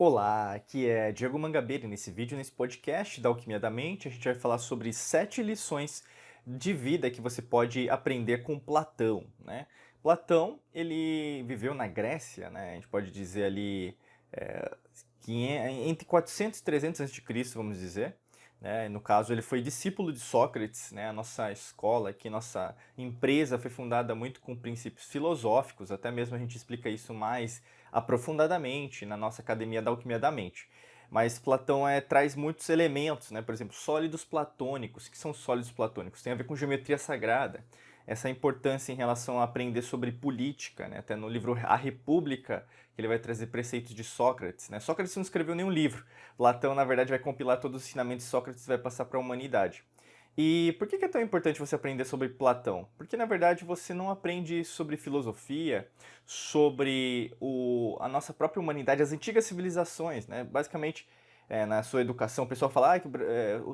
Olá, aqui é Diego Mangabeira e nesse vídeo, nesse podcast da Alquimia da Mente, a gente vai falar sobre 7 lições de vida que você pode aprender com Platão, né? Platão, ele viveu na Grécia, né? A gente pode dizer ali é, entre 400 e 300 a.C., vamos dizer. Né? No caso, ele foi discípulo de Sócrates, né? A nossa escola aqui, nossa empresa foi fundada muito com princípios filosóficos, até mesmo a gente explica isso mais aprofundadamente na nossa Academia da Alquimia da Mente. Mas Platão traz muitos elementos, né? Por exemplo, sólidos platônicos. O que são sólidos platônicos? Tem a ver com geometria sagrada. Essa importância em relação a aprender sobre política, né? Até no livro A República, que ele vai trazer preceitos de Sócrates, né? Sócrates não escreveu nenhum livro. Platão, na verdade, vai compilar todos os ensinamentos de Sócrates e vai passar para a humanidade. E por que é tão importante você aprender sobre Platão? Porque, na verdade, você não aprende sobre filosofia, sobre a nossa própria humanidade, as antigas civilizações, né? Basicamente, na sua educação, o pessoal fala que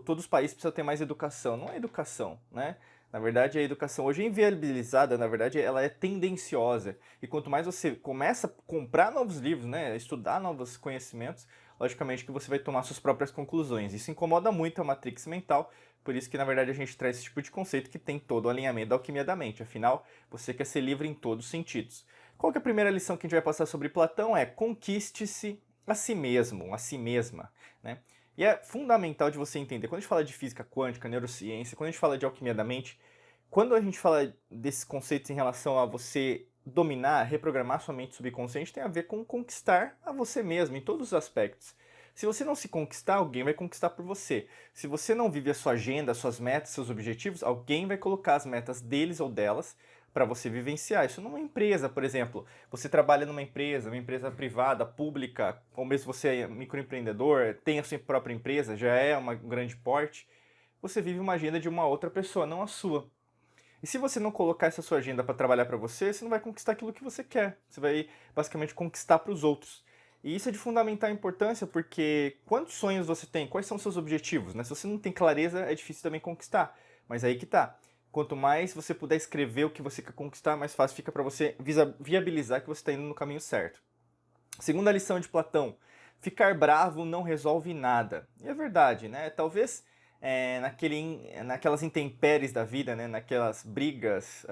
todos os países precisam ter mais educação. Não é educação, né? Na verdade, a educação hoje é inviabilizada, na verdade, ela é tendenciosa. E quanto mais você começa a comprar novos livros, né, estudar novos conhecimentos, logicamente que você vai tomar suas próprias conclusões. Isso incomoda muito a matrix mental, por isso que, na verdade, a gente traz esse tipo de conceito que tem todo o alinhamento da alquimia da mente. Afinal, você quer ser livre em todos os sentidos. Qual que é a primeira lição que a gente vai passar sobre Platão? É conquiste-se a si mesmo, a si mesma, né? E é fundamental de você entender, quando a gente fala de física quântica, neurociência, quando a gente fala de alquimia da mente, quando a gente fala desses conceitos em relação a você dominar, reprogramar sua mente subconsciente, tem a ver com conquistar a você mesmo, em todos os aspectos. Se você não se conquistar, alguém vai conquistar por você. Se você não vive a sua agenda, suas metas, seus objetivos, alguém vai colocar as metas deles ou delas para você vivenciar. Isso numa empresa, por exemplo. Você trabalha numa empresa, uma empresa privada, pública, ou mesmo você é microempreendedor, tem a sua própria empresa, já é um grande porte, você vive uma agenda de uma outra pessoa, não a sua. E se você não colocar essa sua agenda para trabalhar para você, você não vai conquistar aquilo que você quer. Você vai basicamente conquistar para os outros. E isso é de fundamental importância porque quantos sonhos você tem? Quais são os seus objetivos? Né? Se você não tem clareza, é difícil também conquistar. Mas aí que tá. Quanto mais você puder escrever o que você quer conquistar, mais fácil fica para você viabilizar que você está indo no caminho certo. Segunda lição de Platão: ficar bravo não resolve nada. E é verdade, né? Talvez naquelas intempéries da vida, né? Naquelas brigas,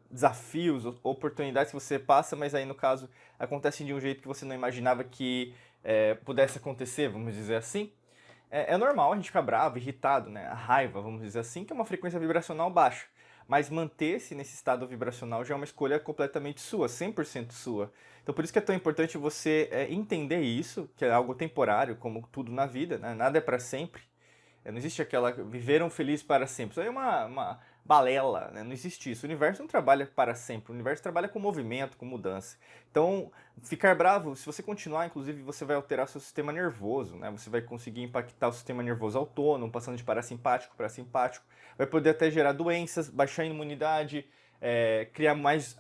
desafios, oportunidades que você passa, mas aí no caso acontecem de um jeito que você não imaginava que pudesse acontecer, vamos dizer assim. É normal a gente ficar bravo, irritado, né? A raiva, vamos dizer assim, que é uma frequência vibracional baixa. Mas manter-se nesse estado vibracional já é uma escolha completamente sua, 100% sua. Então por isso que é tão importante você entender isso, que é algo temporário, como tudo na vida, né? Nada é para sempre. Não existe aquela viveram felizes para sempre. Isso aí é uma balela, né? Não existe isso. O universo não trabalha para sempre. O universo trabalha com movimento, com mudança. Então, ficar bravo, se você continuar, inclusive, você vai alterar seu sistema nervoso, né? Você vai conseguir impactar o sistema nervoso autônomo, passando de parasimpático para simpático. Vai poder até gerar doenças, baixar a imunidade, criar mais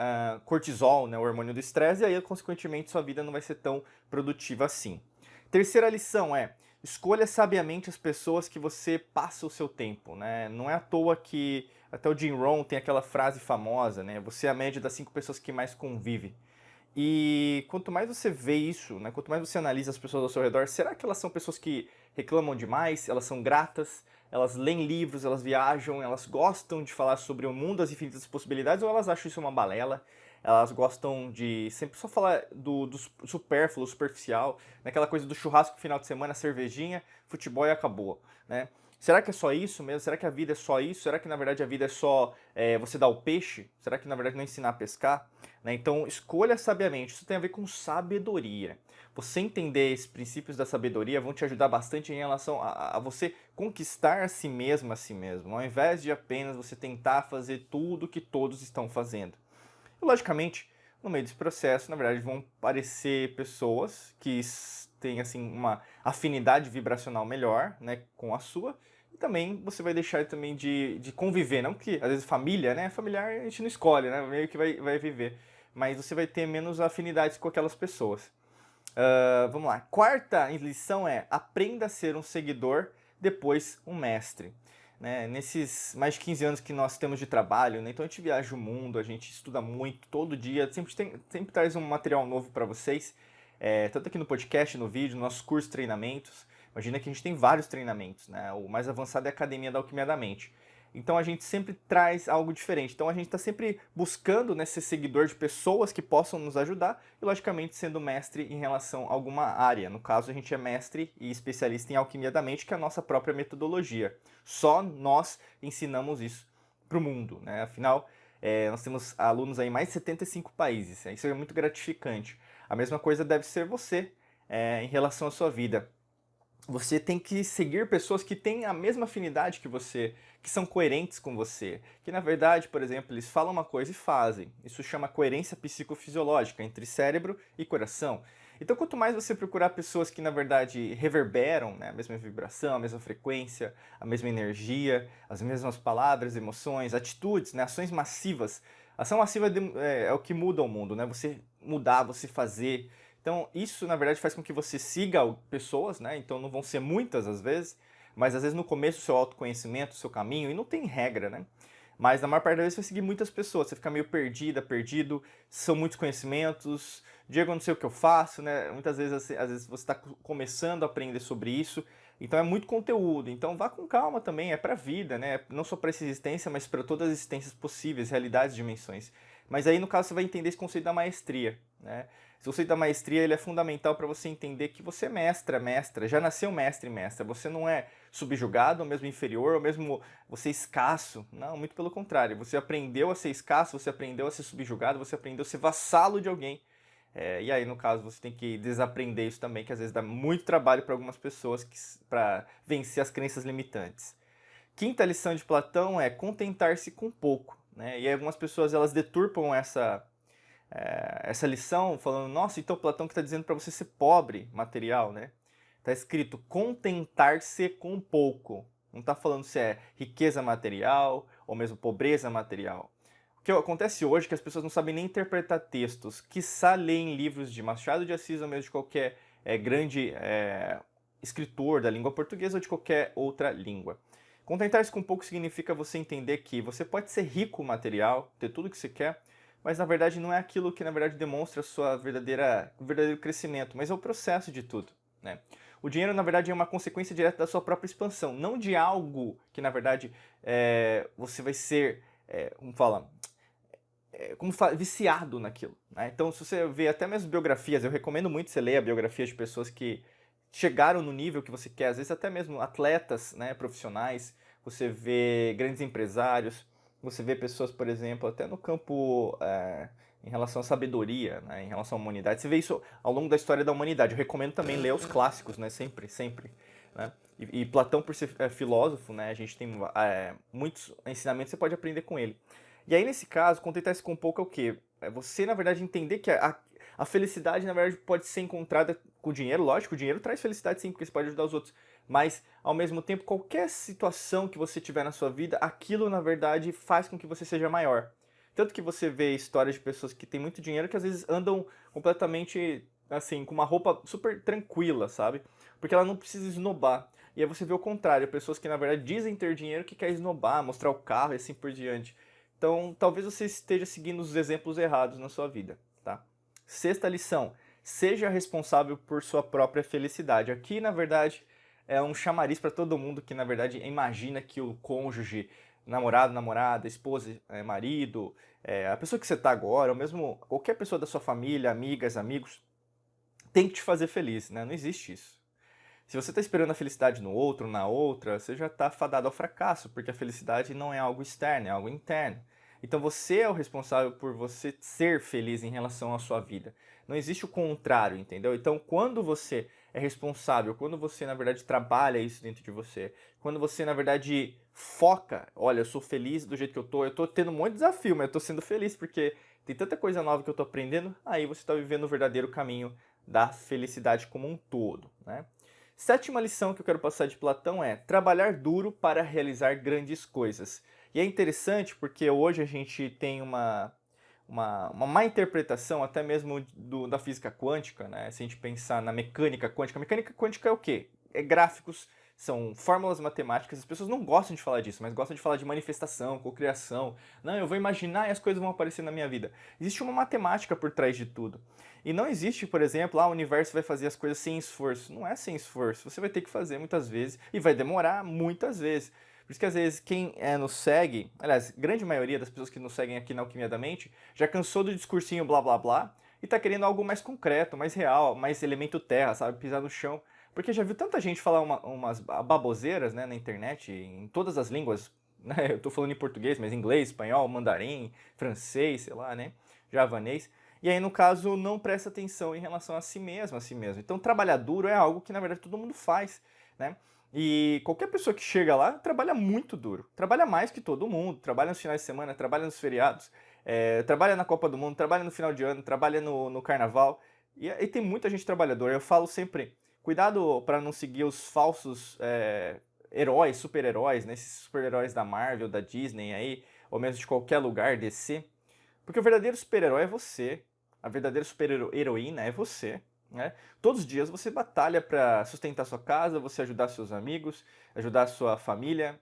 cortisol, né? O hormônio do estresse, e aí, consequentemente, sua vida não vai ser tão produtiva assim. Terceira lição é: escolha sabiamente as pessoas que você passa o seu tempo, né? Não é à toa que até o Jim Rohn tem aquela frase famosa, né? Você é a média das 5 pessoas que mais convive. E quanto mais você vê isso, né? Quanto mais você analisa as pessoas ao seu redor, será que elas são pessoas que reclamam demais? Elas são gratas? Elas leem livros, elas viajam, elas gostam de falar sobre o mundo, as infinitas possibilidades, ou elas acham isso uma balela? Elas gostam de sempre só falar do supérfluo, superficial, naquela coisa do churrasco no final de semana, cervejinha, futebol e acabou, né? Será que é só isso mesmo? Será que a vida é só isso? Será que na verdade a vida é só você dar o peixe? Será que na verdade não é ensinar a pescar? Né? Então escolha sabiamente, isso tem a ver com sabedoria. Você entender esses princípios da sabedoria vão te ajudar bastante em relação a você conquistar a si mesmo, ao invés de apenas você tentar fazer tudo que todos estão fazendo. E, logicamente, no meio desse processo, na verdade, vão aparecer pessoas que têm assim, uma afinidade vibracional melhor, né, com a sua, e também você vai deixar também de conviver, não que, às vezes, família, né, familiar a gente não escolhe, né, meio que vai viver, mas você vai ter menos afinidades com aquelas pessoas. Vamos lá. Quarta lição é: aprenda a ser um seguidor, depois um mestre. Né? Nesses mais de 15 anos que nós temos de trabalho, né? Então a gente viaja o mundo, a gente estuda muito, todo dia, sempre traz um material novo para vocês. tanto aqui no podcast, no vídeo, no nosso curso de treinamentos. Imagina que a gente tem vários treinamentos, né? O mais avançado é a Academia da Alquimia da Mente. Então a gente sempre traz algo diferente. Então a gente está sempre buscando, né, ser seguidor de pessoas que possam nos ajudar e, logicamente, sendo mestre em relação a alguma área. No caso, a gente é mestre e especialista em alquimia da mente, que é a nossa própria metodologia. Só nós ensinamos isso para o mundo, né? Afinal, nós temos alunos aí em mais de 75 países. Isso é muito gratificante. A mesma coisa deve ser você em relação à sua vida. Você tem que seguir pessoas que têm a mesma afinidade que você, que são coerentes com você, que na verdade, por exemplo, eles falam uma coisa e fazem. Isso chama coerência psicofisiológica entre cérebro e coração. Então, quanto mais você procurar pessoas que na verdade reverberam, né, a mesma vibração, a mesma frequência, a mesma energia, as mesmas palavras, emoções, atitudes, né, ações massivas. Ação massiva é o que muda o mundo, né? Você mudar, você fazer. Então, isso na verdade faz com que você siga pessoas, né? Então não vão ser muitas às vezes, mas às vezes no começo o seu autoconhecimento, o seu caminho, e não tem regra, né? Mas na maior parte das vezes você vai seguir muitas pessoas, você fica meio perdida, perdido, são muitos conhecimentos, Diego, eu não sei o que eu faço, né? Muitas vezes, às vezes você está começando a aprender sobre isso, então é muito conteúdo, então vá com calma também, é para a vida, né? Não só para essa existência, mas para todas as existências possíveis, realidades, dimensões. Mas aí no caso você vai entender esse conceito da maestria, né? Esse conceito da maestria ele é fundamental para você entender que você é mestra, mestra, já nasceu mestre e mestra. Você não é subjugado, ou mesmo inferior, ou mesmo você é escasso. Não, muito pelo contrário. Você aprendeu a ser escasso, você aprendeu a ser subjugado, você aprendeu a ser vassalo de alguém. E aí, no caso, você tem que desaprender isso também, que às vezes dá muito trabalho para algumas pessoas para vencer as crenças limitantes. Quinta lição de Platão é contentar-se com pouco, né? E aí algumas pessoas elas deturpam essa lição falando, nossa, então Platão que está dizendo para você ser pobre material, né? Está escrito contentar-se com pouco. Não está falando se é riqueza material ou mesmo pobreza material. O que acontece hoje é que as pessoas não sabem nem interpretar textos, quiçá lerem livros de Machado de Assis ou mesmo de qualquer grande escritor da língua portuguesa ou de qualquer outra língua. Contentar-se com pouco significa você entender que você pode ser rico material, ter tudo que você quer, mas na verdade não é aquilo que na verdade demonstra o verdadeiro crescimento, mas é o processo de tudo, né? O dinheiro na verdade é uma consequência direta da sua própria expansão, não de algo que na verdade você vai ser, como fala, viciado naquilo, né? Então se você vê até mesmo biografias, eu recomendo muito você ler a biografia de pessoas que chegaram no nível que você quer, às vezes até mesmo atletas, né, profissionais, você vê grandes empresários, você vê pessoas, por exemplo, até no campo em relação à sabedoria, né, em relação à humanidade. Você vê isso ao longo da história da humanidade. Eu recomendo também ler os clássicos, né, sempre, sempre. Né? E Platão, por ser filósofo, né, a gente tem muitos ensinamentos que você pode aprender com ele. E aí, nesse caso, contentar-se com pouco é o quê? É você, na verdade, entender que a felicidade, na verdade, pode ser encontrada com o dinheiro. Lógico, o dinheiro traz felicidade sim, porque você pode ajudar os outros. Mas, ao mesmo tempo, qualquer situação que você tiver na sua vida, aquilo, na verdade, faz com que você seja maior. Tanto que você vê histórias de pessoas que têm muito dinheiro que às vezes andam completamente, assim, com uma roupa super tranquila, sabe? Porque ela não precisa esnobar. E aí você vê o contrário, pessoas que, na verdade, dizem ter dinheiro que quer esnobar, mostrar o carro e assim por diante. Então, talvez você esteja seguindo os exemplos errados na sua vida, tá? Sexta lição, seja responsável por sua própria felicidade. Aqui, na verdade, é um chamariz para todo mundo que, na verdade, imagina que o cônjuge, namorado, namorada, esposa, marido, a pessoa que você está agora, ou mesmo qualquer pessoa da sua família, amigas, amigos, tem que te fazer feliz, né? Não existe isso. Se você está esperando a felicidade no outro, na outra, você já está fadado ao fracasso, porque a felicidade não é algo externo, é algo interno. Então você é o responsável por você ser feliz em relação à sua vida. Não existe o contrário, entendeu? Então quando você é responsável, quando você na verdade trabalha isso dentro de você, quando você na verdade foca, olha, eu sou feliz do jeito que eu tô tendo um monte de desafio, mas eu tô sendo feliz porque tem tanta coisa nova que eu tô aprendendo, aí você está vivendo o verdadeiro caminho da felicidade como um todo, né? Sétima lição que eu quero passar de Platão é trabalhar duro para realizar grandes coisas. E é interessante porque hoje a gente tem uma má interpretação até mesmo da física quântica, né? Se a gente pensar na mecânica quântica. A mecânica quântica é o quê? É gráficos são fórmulas matemáticas. As pessoas não gostam de falar disso, mas gostam de falar de manifestação, cocriação. Não, eu vou imaginar e as coisas vão aparecer na minha vida. Existe uma matemática por trás de tudo. E não existe, por exemplo, o universo vai fazer as coisas sem esforço. Não é sem esforço. Você vai ter que fazer muitas vezes e vai demorar muitas vezes. Por isso que às vezes quem nos segue, aliás, grande maioria das pessoas que nos seguem aqui na Alquimia da Mente, já cansou do discursinho blá blá blá e tá querendo algo mais concreto, mais real, mais elemento terra, sabe? Pisar no chão. Porque já viu tanta gente falar umas baboseiras, né, na internet, em todas as línguas, né? Eu tô falando em português, mas inglês, espanhol, mandarim, francês, sei lá, né? Javanês. E aí, no caso, não presta atenção em relação a si mesmo, a si mesmo. Então, trabalhar duro é algo que, na verdade, todo mundo faz, né? E qualquer pessoa que chega lá trabalha muito duro. Trabalha mais que todo mundo. Trabalha nos finais de semana, trabalha nos feriados, trabalha na Copa do Mundo, trabalha no final de ano, trabalha no Carnaval. E tem muita gente trabalhadora. Eu falo sempre, cuidado para não seguir os falsos heróis, super-heróis, né? Esses super-heróis da Marvel, da Disney aí, ou mesmo de qualquer lugar, DC. Porque o verdadeiro super-herói é você. A verdadeira super-heroína é você. Né? Todos os dias você batalha para sustentar sua casa, você ajudar seus amigos, ajudar sua família,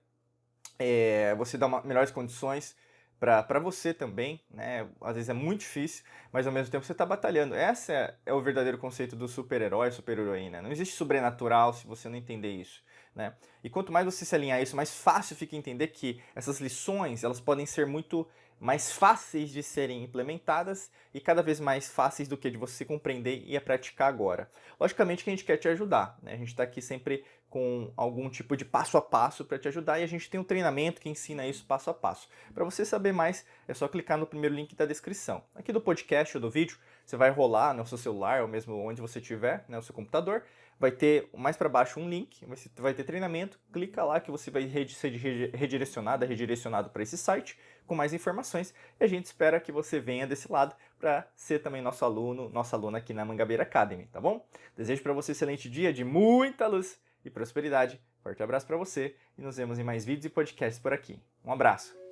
você dar melhores condições para você também, né? Às vezes é muito difícil, mas ao mesmo tempo você está batalhando. Esse é o verdadeiro conceito do super-herói, super-heroína. Não existe sobrenatural se você não entender isso, né? E quanto mais você se alinhar a isso, mais fácil fica entender que essas lições, elas podem ser muito mais fáceis de serem implementadas e cada vez mais fáceis do que de você compreender e a praticar agora. Logicamente que a gente quer te ajudar, né? A gente está aqui sempre com algum tipo de passo a passo para te ajudar e a gente tem um treinamento que ensina isso passo a passo. Para você saber mais, é só clicar no primeiro link da descrição. Aqui do podcast ou do vídeo, você vai rolar no seu celular ou mesmo onde você estiver, né, no seu computador, vai ter mais para baixo um link, você vai ter treinamento, clica lá que você vai ser redirecionado para esse site com mais informações e a gente espera que você venha desse lado para ser também nosso aluno, nossa aluna aqui na Mangabeira Academy, tá bom? Desejo para você um excelente dia de muita luz e prosperidade. Forte abraço para você e nos vemos em mais vídeos e podcasts por aqui. Um abraço!